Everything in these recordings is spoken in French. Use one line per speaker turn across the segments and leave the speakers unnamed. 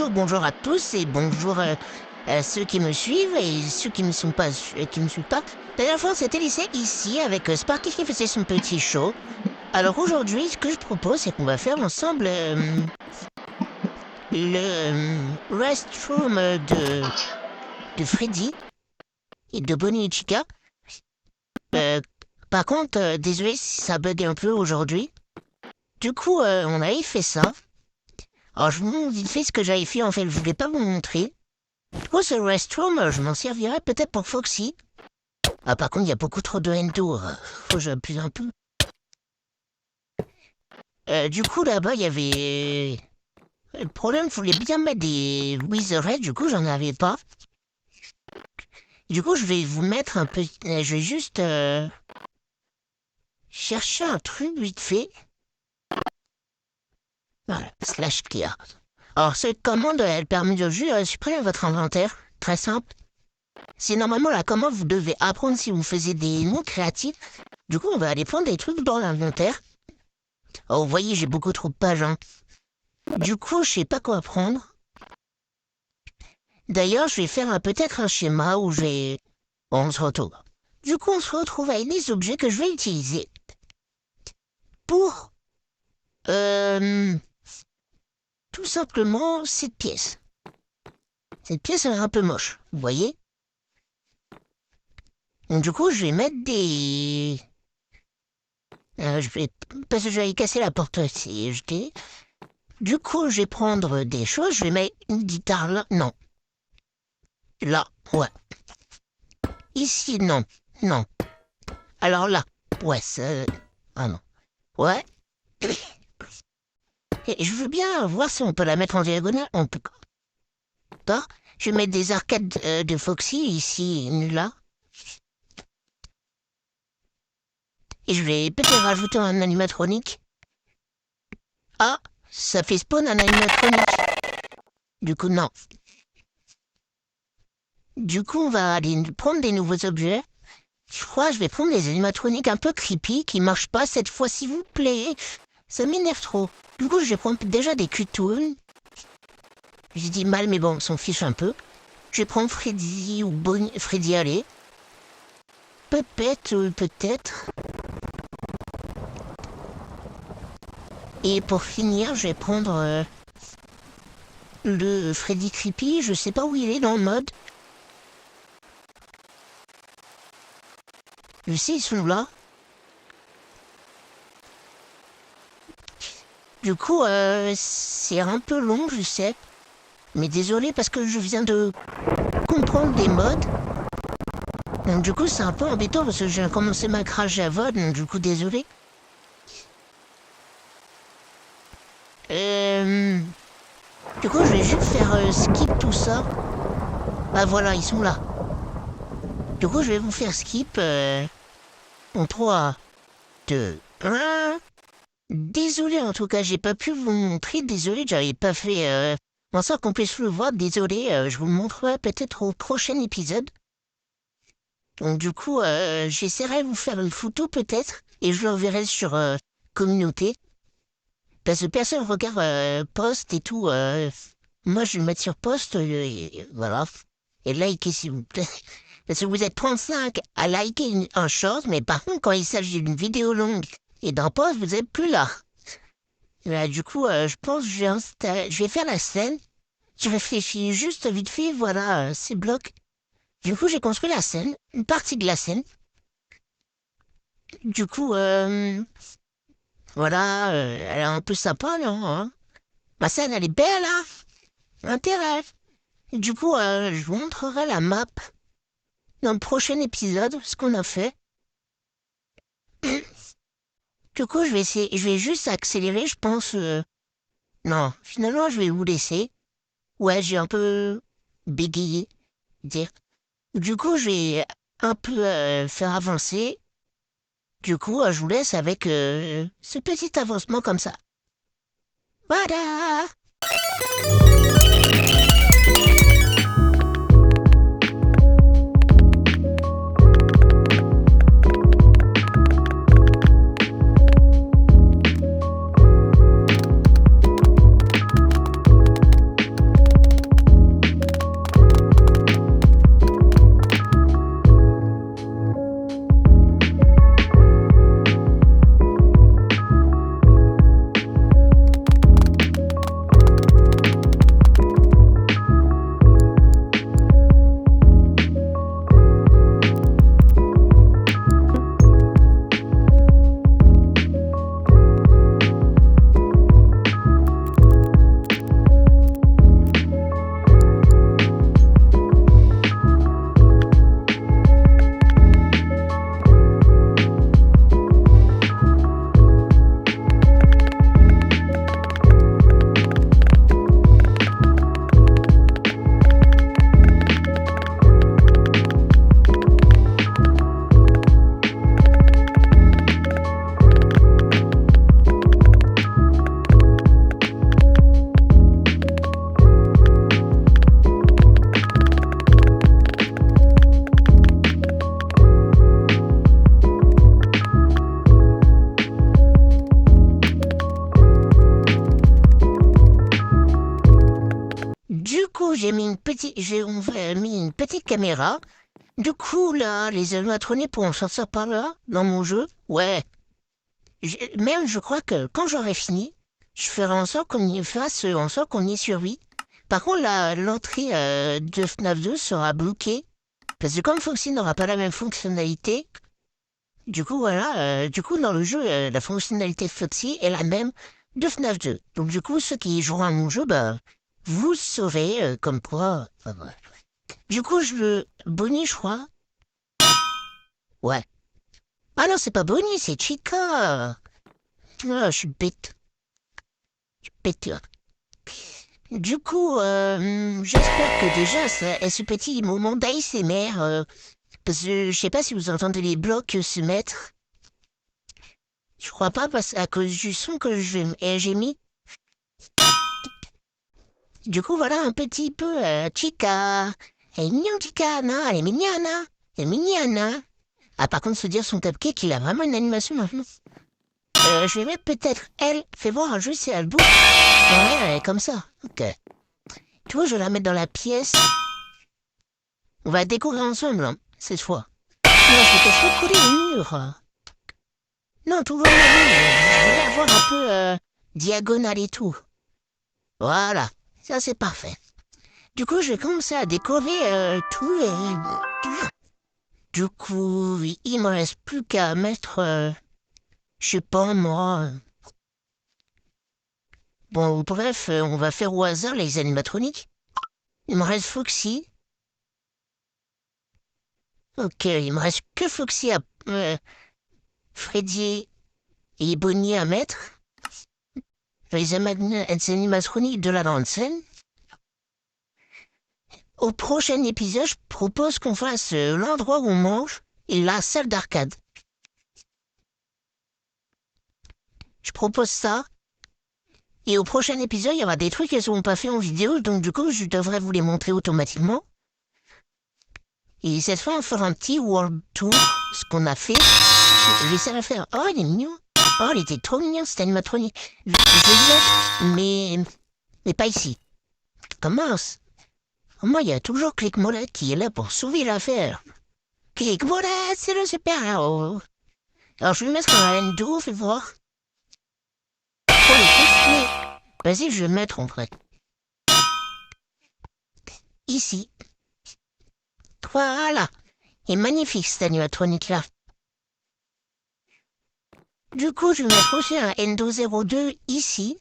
bonjour à tous et bonjour à ceux qui me suivent et ceux qui ne sont pas, qui me suivent pas. La dernière fois, c'était lycée ici avec Sparky qui faisait son petit show. Alors aujourd'hui, ce que je propose, c'est qu'on va faire ensemble le restroom de Freddy et de Bonnie et Chica. Par contre, désolé si ça bug un peu aujourd'hui. Du coup, on avait fait ça. Alors, je vous montre vite fait ce que j'avais fait. En fait, je voulais pas vous montrer. Du coup, ce restroom, je m'en servirais peut-être pour Foxy. Ah, par contre, il y a beaucoup trop de Endo. Faut que j'appuie un peu. Du coup, là-bas, il y avait... Le problème, il fallait bien mettre des Wizards. Du coup, j'en avais pas. Du coup, je vais vous mettre un peu... Je vais juste... chercher un truc vite fait. Voilà, slash clear. Alors, cette commande, elle permet de juste supprimer votre inventaire. Très simple. C'est normalement la commande, vous devez apprendre si vous faisiez des mots créatifs. Du coup, on va aller prendre des trucs dans l'inventaire. Oh, vous voyez, j'ai beaucoup trop de pages, hein. Du coup, je sais pas quoi prendre. D'ailleurs, je vais faire peut-être un schéma où je vais... Bon, on se retrouve. Du coup, on se retrouve avec les objets que je vais utiliser. Pour... tout simplement, cette pièce. Cette pièce, elle est un peu moche, vous voyez? Donc, du coup, je vais mettre des... parce que j'avais cassé la porte CGT. Du coup, je vais prendre des choses. Je vais mettre une guitare là. Non. Là, ouais. Ici, non. Non. Alors là, ouais, ça... Ah non. Ouais. Et je veux bien voir si on peut la mettre en diagonale. On peut... D'accord. Je vais mettre des arcades de Foxy ici, une là. Et je vais peut-être rajouter un animatronique. Ah, ça fait spawn un animatronique. Du coup, non. Du coup, on va aller prendre des nouveaux objets. Je crois que je vais prendre des animatroniques un peu creepy qui marchent pas cette fois, s'il vous plaît. Ça m'énerve trop. Du coup, je vais prendre déjà des Q-Toons. J'ai dit mal, mais bon, on s'en fiche un peu. Je vais prendre Freddy ou Bonnie. Freddy, allez. Puppet, peut-être. Et pour finir, je vais prendre le Freddy Creepy. Je sais pas où il est dans le mode. Je sais, ils sont là. Du coup, c'est un peu long, je sais. Mais désolé parce que je viens de comprendre des modes. Donc du coup, c'est un peu embêtant parce que j'ai commencé ma crash à VOD, donc du coup, désolé. Du coup, je vais juste faire skip tout ça. Ah voilà, ils sont là. Du coup, je vais vous faire skip en 3, 2, 1... Désolé, en tout cas, j'ai pas pu vous montrer. Désolé, j'avais pas fait en sorte qu'on puisse le voir. Désolé, je vous le montrerai peut-être au prochain épisode. Donc du coup, j'essaierai de vous faire une photo peut-être et je l'enverrai sur communauté. Parce que personne regarde post et tout. Moi, je vais le mettre sur post et voilà. Et likez s'il vous plaît. Parce que vous êtes 35 à liker un short, mais par contre, quand il s'agit d'une vidéo longue et d'un post, vous êtes plus là. Et là, du coup, je pense que je vais faire la scène. Je réfléchis juste vite fait, voilà, ces blocs. Du coup, j'ai construit la scène, une partie de la scène. Du coup, voilà, elle est un peu sympa, non, hein. Ma scène, elle est belle, hein. Intérêt. Et du coup, je vous montrerai la map dans le prochain épisode, ce qu'on a fait. Du coup, je vais juste accélérer, je pense. Non, finalement, je vais vous laisser. Ouais, j'ai un peu bégayé, dire. Du coup, je vais un peu faire avancer. Du coup, je vous laisse avec ce petit avancement comme ça. Voilà! coup, on a mis une petite caméra. Du coup, là, les animatroniques pourront sortir par là, dans mon jeu. Ouais. Même, je crois que quand j'aurai fini, je ferai en sorte qu'on y fasse, en sorte qu'on y survit. Par contre, l'entrée de FNAF 2 sera bloquée. Parce que comme Foxy n'aura pas la même fonctionnalité, du coup, voilà, du coup, dans le jeu, la fonctionnalité de Foxy est la même de FNAF 2. Donc, du coup, ceux qui joueront à mon jeu, bah, vous saurez comme quoi. Voilà. Du coup, je veux Bonnie, je crois. Ouais. Ah non, c'est pas Bonnie, c'est Chica. Ah, je suis bête. Je suis bête. Du coup, j'espère que déjà, ce petit moment d'ASMR, parce que je sais pas si vous entendez les blocs se mettre. Je crois pas, parce à cause du son que j'ai mis. Du coup, voilà un petit peu Chica. Elle est mignonne, Chica, non? Elle est mignonne, hein? Elle est mignonne, hein? Ah, par contre, se dire son cupcake, il a vraiment une animation maintenant. Je vais mettre peut-être elle. Fais voir un jeu si elle bouge. Ouais, elle est comme ça. Ok. Tu vois, je vais la mettre dans la pièce. On va découvrir ensemble, hein, cette fois. Non, je vais te recoller le mur. Non, toujours la ligne. Je vais la voir un peu diagonale et tout. Voilà. Ça, c'est parfait. Du coup, je vais commencer à décorer tout et... Du coup, il me reste plus qu'à mettre... je sais pas, moi... Bon, bref, on va faire au hasard les animatroniques. Il me reste Foxy. Ok, il me reste que Foxy à... Freddy et Bonnie à mettre. Les animatroniques de la grande scène. Au prochain épisode, je propose qu'on fasse l'endroit où on mange et la salle d'arcade. Je propose ça. Et au prochain épisode, il y aura des trucs qui ne seront pas faits en vidéo, donc du coup, je devrais vous les montrer automatiquement. Et cette fois, on fera un petit world tour, ce qu'on a fait. J'essaie de faire. Oh, il est mignon. Oh, il était trop mignon, cet animatronique. Je vais mais pas ici. Commence. Moi, il y a toujours Click Molette qui est là pour sauver l'affaire. Click Molette, c'est le super-héros. Alors, je vais mettre un endo, fais voir. Oh, les trucs, vas-y, je vais mettre en fait. Ici. Voilà. Il est magnifique cet animatronique-là. Du coup, je vais mettre aussi un Endo02 ici.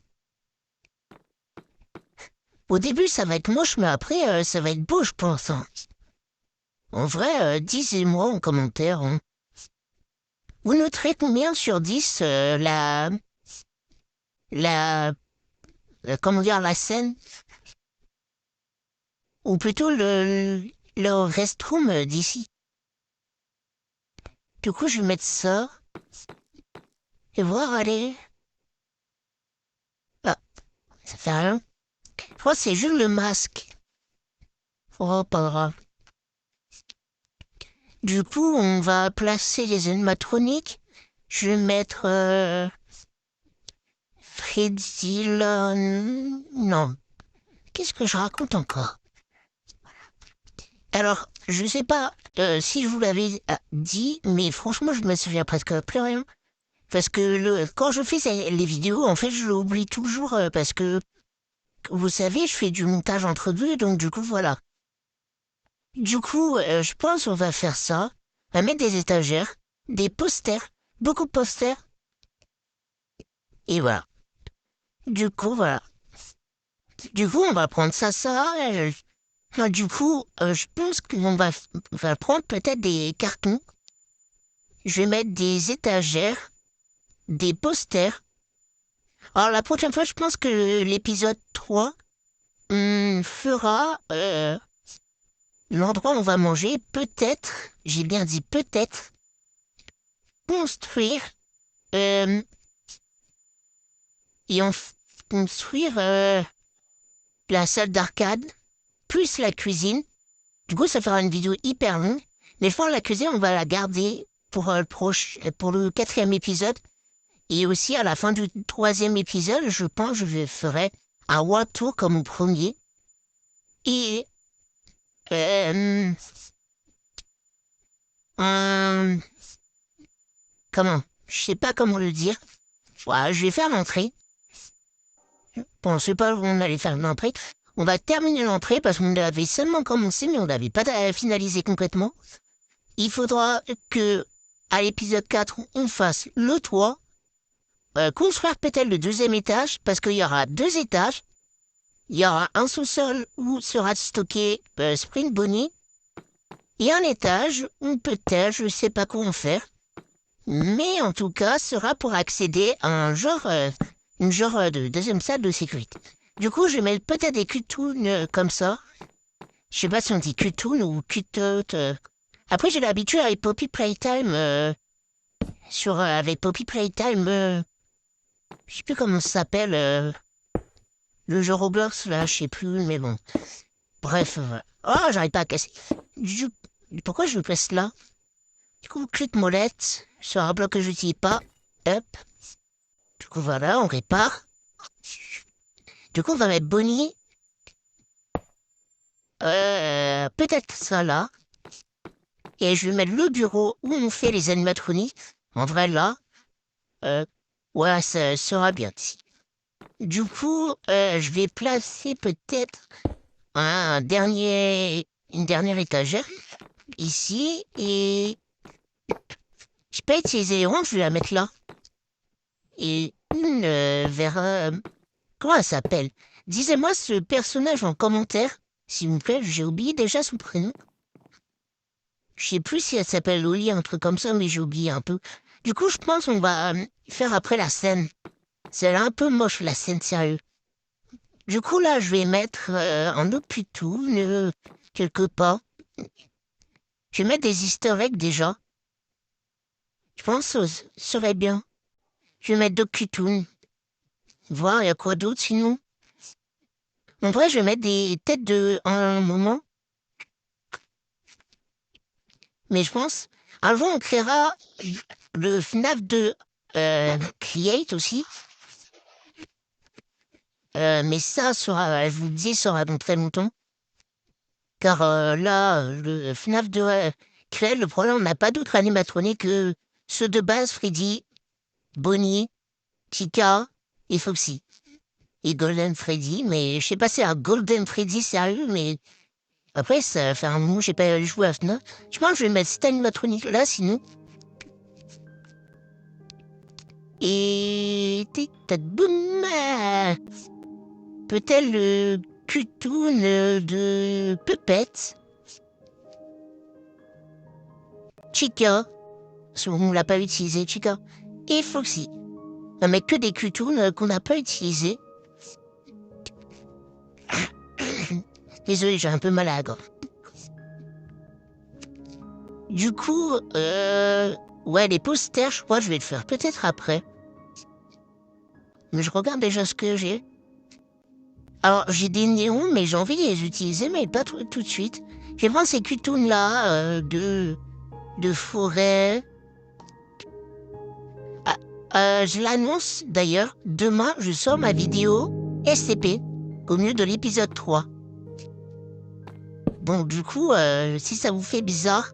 Au début, ça va être moche, mais après, ça va être beau, je pense. Hein. En vrai, disez-moi en commentaire. Hein. Vous noterez combien sur 10 comment dire, la scène? Ou plutôt le restroom d'ici. Du coup, je vais mettre ça. Et voir, allez. Ah, ça fait rien. Je crois que c'est juste le masque. Oh, pas grave. Du coup, on va placer les animatroniques. Je vais mettre Freddy là. Non. Qu'est-ce que je raconte encore? Alors, je sais pas si je vous l'avais dit, mais franchement, je me souviens presque plus rien. Parce que quand je fais les vidéos, en fait, je l'oublie toujours parce que, vous savez, je fais du montage entre deux, donc du coup, voilà. Du coup, je pense qu'on va faire ça. On va mettre des étagères, des posters, beaucoup de posters, et voilà. Du coup, voilà. Du coup, on va prendre ça. Du coup, je pense va prendre peut-être des cartons. Je vais mettre des étagères, des posters. Alors, la prochaine fois, je pense que l'épisode 3 fera l'endroit où on va manger. Peut-être, j'ai bien dit peut-être, construire euh, et construire la salle d'arcade plus la cuisine. Du coup, ça fera une vidéo hyper longue. Mais pour la cuisine, on va la garder pour pour le 4e épisode. Et aussi, à la fin du 3e épisode, je pense que je ferai un World Tour comme au premier. Et... Euh, un- comment? Je sais pas comment le dire. Voilà, je vais faire l'entrée. Bon, c'est pas où on allait faire l'entrée. On va terminer l'entrée parce qu'on avait seulement commencé, mais on n'avait pas finalisé complètement. Il faudra que, à l'épisode 4, on fasse le toit, construire peut-être le deuxième étage, parce qu'il y aura 2 étages. Il y aura un sous-sol où sera stocké Spring Bonnie, et un étage où peut-être, je sais pas quoi en faire, mais en tout cas, sera pour accéder à une genre de deuxième salle de sécurité. Du coup, je vais mettre peut-être des cutounes comme ça. Je sais pas si on dit cutoon ou cutout. Après, j'ai l'habitude avec Poppy Playtime, avec Poppy Playtime, je sais plus comment ça s'appelle, le jeu Roblox, là, je sais plus, mais bon. Bref, oh, j'arrive pas à casser. Je- Pourquoi je le place là? Du coup, clique molette sur un bloc que je n'utilise pas. Hop. Du coup, voilà, on répare. Du coup, on va mettre Bonnie. Peut-être ça là. Et je vais mettre le bureau où on fait les animatroniques. En vrai, là, euh, ouais, ça sera bien. Du coup, je vais placer peut-être une dernière étagère ici. Et je peux utiliser les ronds, je vais la mettre là. Et une vers... comment elle s'appelle? Disez-moi ce personnage en commentaire, s'il vous plaît. J'ai oublié déjà son prénom. Je sais plus si elle s'appelle Loli, un truc comme ça, mais j'ai oublié un peu. Du coup, je pense qu'on va faire après la scène. C'est un peu moche, la scène, sérieux. Du coup, là, je vais mettre un autre plutôt, quelque part. Je vais mettre des easter eggs déjà. Je pense que ce serait bien. Je vais mettre d'autres cutoons. Voir, il y a quoi d'autre sinon. En vrai, je vais mettre des têtes de un moment. Mais je pense, avant, on créera le FNAF 2 Create aussi. Mais ça sera, je vous le dis, sera dans très longtemps. Car là, le FNAF 2 Create, le problème, on n'a pas d'autres animatroniques que ceux de base, Freddy, Bonnie, Chica et Foxy. Et Golden Freddy, mais je sais pas si c'est un Golden Freddy sérieux, mais après, ça fait un moment, j'ai pas joué à FNAF. Je pense que je vais mettre cette animatronique là, sinon. Et... tic-tac, boum. Peut-être le cutoon de Puppet. Chica. Parce qu'on l'a pas utilisé, Chica. Et Foxy. Non, mais que des cutoons qu'on n'a pas utilisés. Désolé, j'ai un peu mal à la gorge. Du coup, ouais, les posters, je crois que je vais le faire peut-être après. Mais je regarde déjà ce que j'ai. Alors, j'ai des néons, mais j'ai envie de les utiliser, mais pas tout de suite. Je vais prendre ces cutoons-là de forêt. Ah, je l'annonce d'ailleurs, demain, je sors ma vidéo SCP au milieu de l'épisode 3. Bon, du coup, si ça vous fait bizarre,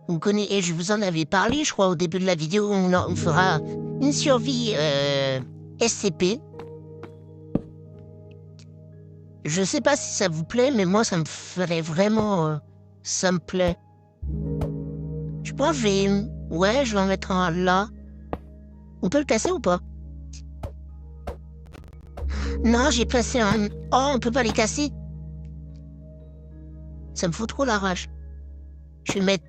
vous connaissez, je vous en avais parlé, je crois, au début de la vidéo, on fera une survie SCP. Je sais pas si ça vous plaît, mais moi, ça me ferait vraiment... ça me plaît. Je pense que je vais... Ouais, je vais en mettre un là. On peut le casser ou pas? Non, j'ai placé un... Oh, on peut pas les casser. Ça me fout trop la rage. Je vais mettre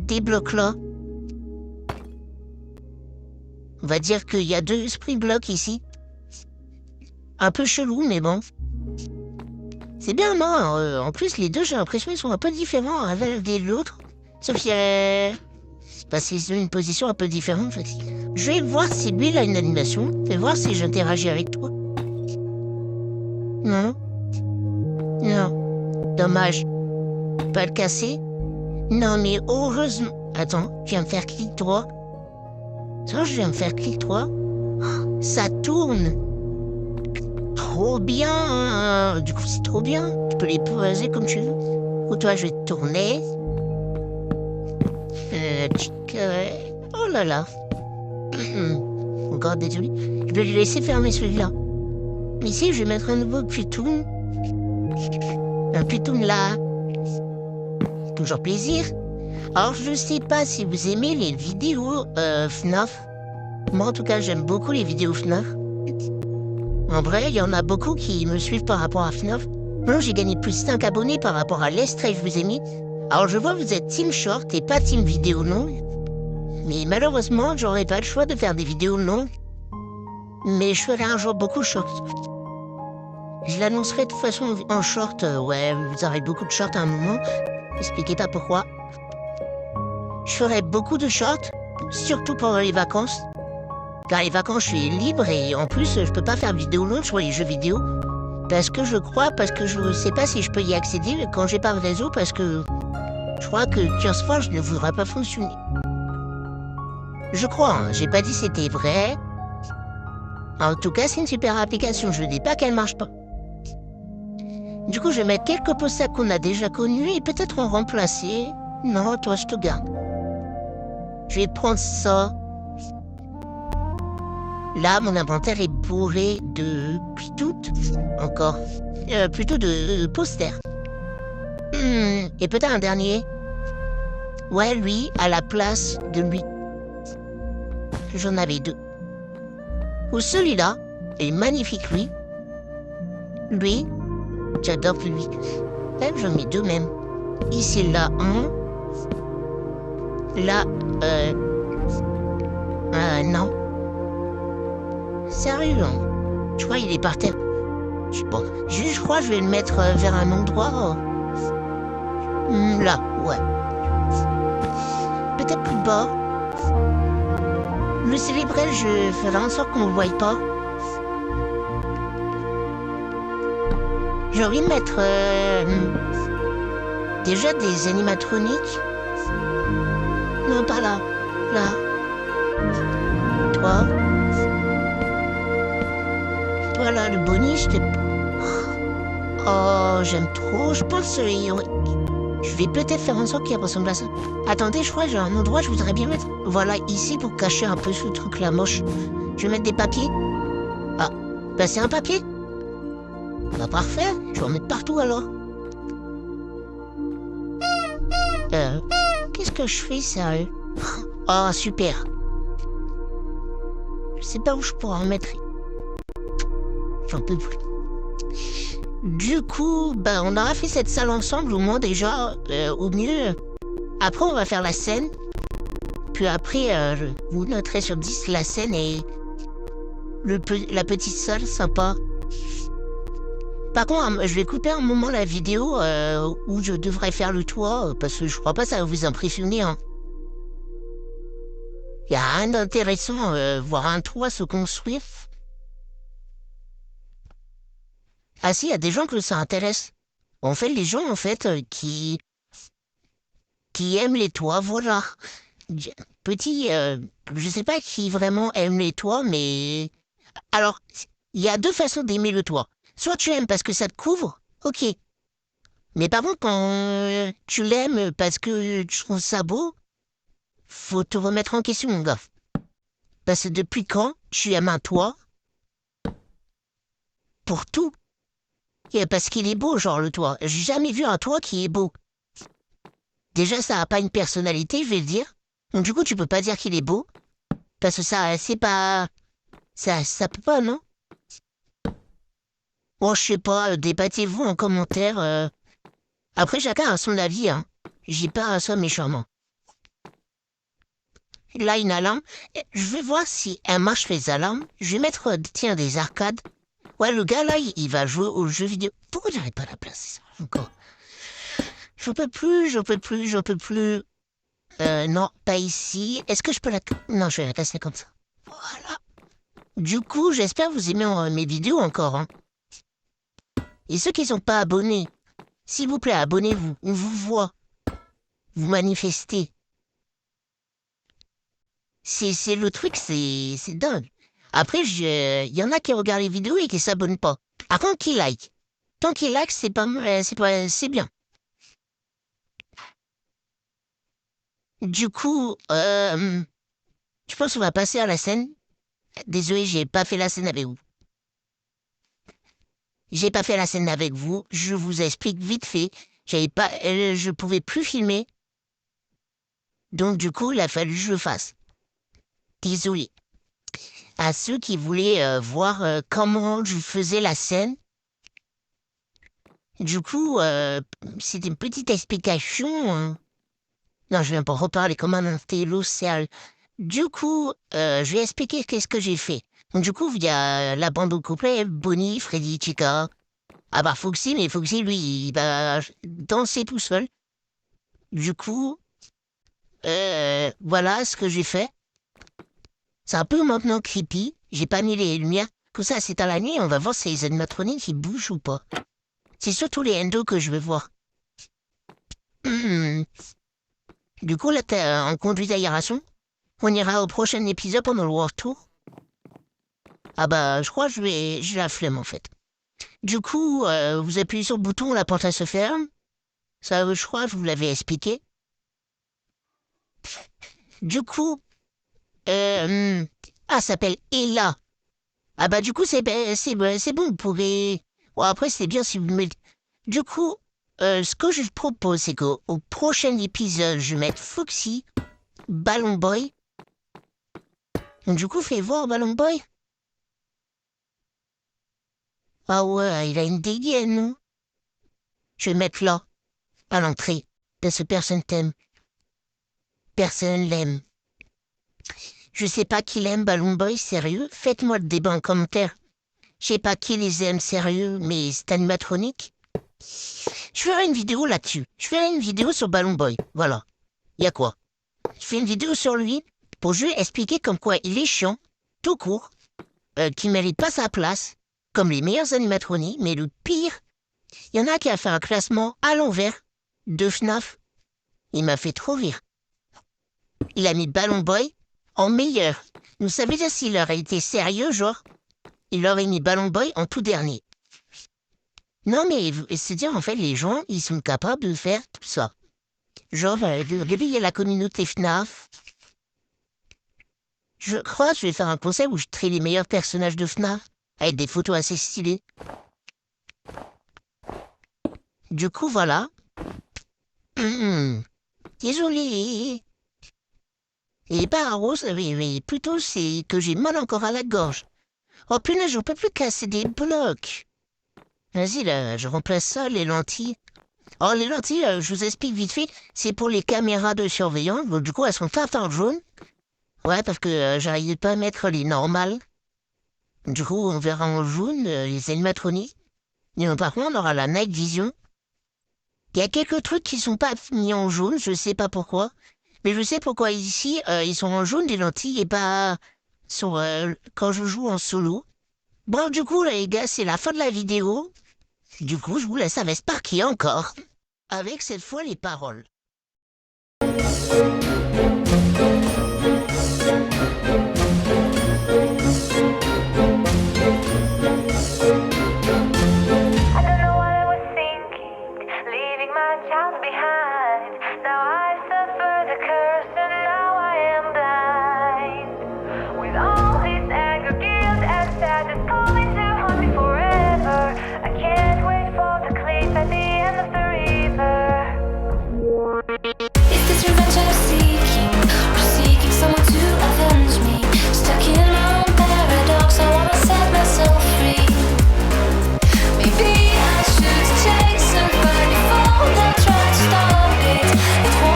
des blocs là. On va dire qu'il y a 2 spring blocks ici. Un peu chelou, mais bon. C'est bien, non? En plus, les deux, j'ai l'impression qu'ils sont un peu différents l'un de l'autre. Sauf qu'il y a... parce qu'ils ont une position un peu différente. Je vais voir si lui, il a une animation. Je vais voir si j'interagis avec toi. Non. Non. Dommage. Pas le casser. Non, mais heureusement... Attends, je viens me faire clic droit. Ça, je viens me faire clic droit. Ça tourne. trop bien. Du coup, c'est trop bien. Tu peux les poser comme tu veux. Ou toi, je vais te tourner. Oh là là. Encore désolé. Je vais lui laisser fermer celui-là. Ici, je vais mettre un nouveau Python. Un Python là. Toujours plaisir. Alors, je sais pas si vous aimez les vidéos FNAF. Moi, en tout cas, j'aime beaucoup les vidéos FNAF. En vrai, il y en a beaucoup qui me suivent par rapport à FNAF. Moi, j'ai gagné plus de 5 abonnés par rapport à l'extrait que je vous ai mis. Alors, je vois que vous êtes team short et pas team vidéo longue. Mais malheureusement, j'aurais pas le choix de faire des vidéos longues. Mais je ferai un jour beaucoup short. Je l'annoncerai de toute façon en short. Ouais, vous aurez beaucoup de shorts à un moment. Expliquez pas pourquoi. Je ferai beaucoup de shorts, surtout pendant les vacances. Car les vacances, je suis libre et en plus, je peux pas faire de vidéo longue sur les jeux vidéo. Parce que je sais pas si je peux y accéder quand j'ai pas de réseau, parce que je crois que CurseForge ne voudra pas fonctionner. Je crois, hein, j'ai pas dit c'était vrai. En tout cas, c'est une super application, je dis pas qu'elle marche pas. Du coup, je vais mettre quelques posts qu'on a déjà connus et peut-être en remplacer. Non, toi, je te garde. Je vais prendre ça. Là, mon inventaire est bourré de... plutôt de posters. Et peut-être un dernier. Ouais, lui, à la place de lui. J'en avais 2. Ou celui-là est magnifique, lui. Lui, j'adore lui. Même, j'en mets 2 même. Ici, là, un. Là, non. Sérieux, hein. Je crois qu'il est par terre. Bon, je crois que je vais le mettre vers un endroit. Là, ouais. Peut-être plus bas. Le célébrer, je ferai en sorte qu'on ne le voie pas. J'ai envie de mettre déjà des animatroniques. Non, pas là. Là. Toi. Voilà, le bonus, je te... Oh, j'aime trop. Je pense que je vais peut-être faire en sorte qu'il ressemble à ça. Attendez, je crois que j'ai un endroit, je voudrais bien mettre... Voilà, ici, pour cacher un peu ce truc-là moche. Je vais mettre des papiers. Ah, bah c'est un papier. Bah parfait, je vais en mettre partout alors. Qu'est-ce que je fais, sérieux? Oh, super. Je sais pas où je pourrais en mettre. J'en peux plus. Du coup, ben, on aura fait cette salle ensemble, au moins déjà, au mieux. Après, on va faire la scène. Puis après, vous noterez sur 10 la scène et la petite salle sympa. Par contre, je vais couper un moment la vidéo où je devrais faire le toit, parce que je crois pas que ça va vous impressionner. Hein. Y a rien d'intéressant, voir un toit se construire. Ah si, il y a des gens que ça intéresse. En fait, les gens, en fait, qui aiment les toits, voilà. Petit, je sais pas qui vraiment aime les toits, mais... Alors, il y a 2 façons d'aimer le toit. Soit tu aimes parce que ça te couvre, ok. Mais par contre, quand tu l'aimes parce que tu trouves ça beau, faut te remettre en question, mon gars. Parce que depuis quand tu aimes un toit pour tout? Et parce qu'il est beau, genre, le toit. J'ai jamais vu un toit qui est beau. Déjà, ça a pas une personnalité, je vais le dire. Donc du coup, tu peux pas dire qu'il est beau. Parce que ça, c'est pas... Ça peut pas, non? Bon, je sais pas, débattez-vous en commentaire. Après, chacun a son avis, hein. J'ai pas ça méchamment. Là, une alarme. Je vais voir si elle marche les alarmes. Je vais mettre, tiens, des arcades. Ouais, le gars, là, il va jouer aux jeux vidéo. Pourquoi j'arrive pas à la placer, ça, encore? J'en peux plus, j'en peux plus, j'en peux plus. Non, pas ici. Est-ce que je peux la... Non, je vais la casser comme ça. Voilà. Du coup, j'espère que vous aimez mes vidéos encore, hein. Et ceux qui sont pas abonnés, s'il vous plaît, abonnez-vous. On vous voit. Vous manifestez. C'est le truc, c'est dingue. Après, il y en a qui regardent les vidéos et qui s'abonnent pas. Par contre, qui like. Tant qu'ils like, c'est bien. Du coup, je pense qu'on va passer à la scène. Désolé, j'ai pas fait la scène avec vous. J'ai pas fait la scène avec vous. Je vous explique vite fait. Je pouvais plus filmer. Donc, du coup, il a fallu que je le fasse. Désolé. À ceux qui voulaient voir comment je faisais la scène. Du coup, c'est une petite explication. Non, je viens pas reparler comme un intello sérieux. Du coup, je vais expliquer qu'est-ce que j'ai fait. Donc, du coup, il y a la bande au complet, Bonnie, Freddy, Chica. Ah bah Foxy, mais Foxy, lui, il va danser tout seul. Du coup, voilà ce que j'ai fait. C'est un peu maintenant creepy. J'ai pas mis les lumières. Comme ça, c'est à la nuit, on va voir si les animatroniques ils bougent ou pas. C'est surtout les endos que je veux voir. Du coup, là, t'es en conduite d'aération. On ira au prochain épisode pendant le World Tour. Ah bah, je crois que j'ai la flemme en fait. Du coup, vous appuyez sur le bouton, la porte elle se ferme. Ça, je crois, je vous l'avais expliqué. Du coup, euh, ça s'appelle Ella. Ah bah du coup, c'est bon, vous pouvez... Bon, après, c'est bien si vous me... Du coup, ce que je propose, c'est qu'au prochain épisode, je mette Foxy, Ballon Boy. Donc, du coup, fais voir Ballon Boy. Ah ouais, il a une dégaine, non? Je vais mettre là, à l'entrée, parce que personne t'aime. Personne l'aime. Je sais pas qui l'aime, Ballon Boy, sérieux. Faites-moi le débat en commentaire. Je sais pas qui les aime, sérieux, mais c'est animatronique. Je ferai une vidéo là-dessus. Je ferai une vidéo sur Ballon Boy. Voilà. Y a quoi? Je fais une vidéo sur lui pour juste expliquer comme quoi il est chiant, tout court, qu'il mérite pas sa place, comme les meilleurs animatroniques, mais le pire, il y en a qui a fait un classement à l'envers de FNAF. Il m'a fait trop rire. Il a mis Ballon Boy en meilleur. Vous savez déjà s'il aurait été sérieux, genre, il aurait mis Ballon Boy en tout dernier. Non, mais c'est dire, en fait, les gens, ils sont capables de faire tout ça. Genre, de réveiller la communauté FNAF. Je crois que je vais faire un concept où je trie les meilleurs personnages de FNAF, avec des photos assez stylées. Du coup, voilà. Désolé. Et pas rose, mais plutôt c'est que j'ai mal encore à la gorge. Oh punaise, je peux plus casser des blocs. Vas-y, là, je remplace ça, les lentilles. Oh, les lentilles, je vous explique vite fait, c'est pour les caméras de surveillance. Donc, du coup, elles sont pas en jaune. Ouais, parce que j'arrive pas à mettre les normales. Du coup, on verra en jaune les animatroniques. Et par contre, on aura la night vision. Il y a quelques trucs qui sont pas mis en jaune, je sais pas pourquoi. Mais je sais pourquoi ici, ils sont en jaune les lentilles et pas sur, quand je joue en solo. Bon, du coup, là, les gars, c'est la fin de la vidéo. Du coup, je vous laisse avec Sparky encore. Avec cette fois les paroles.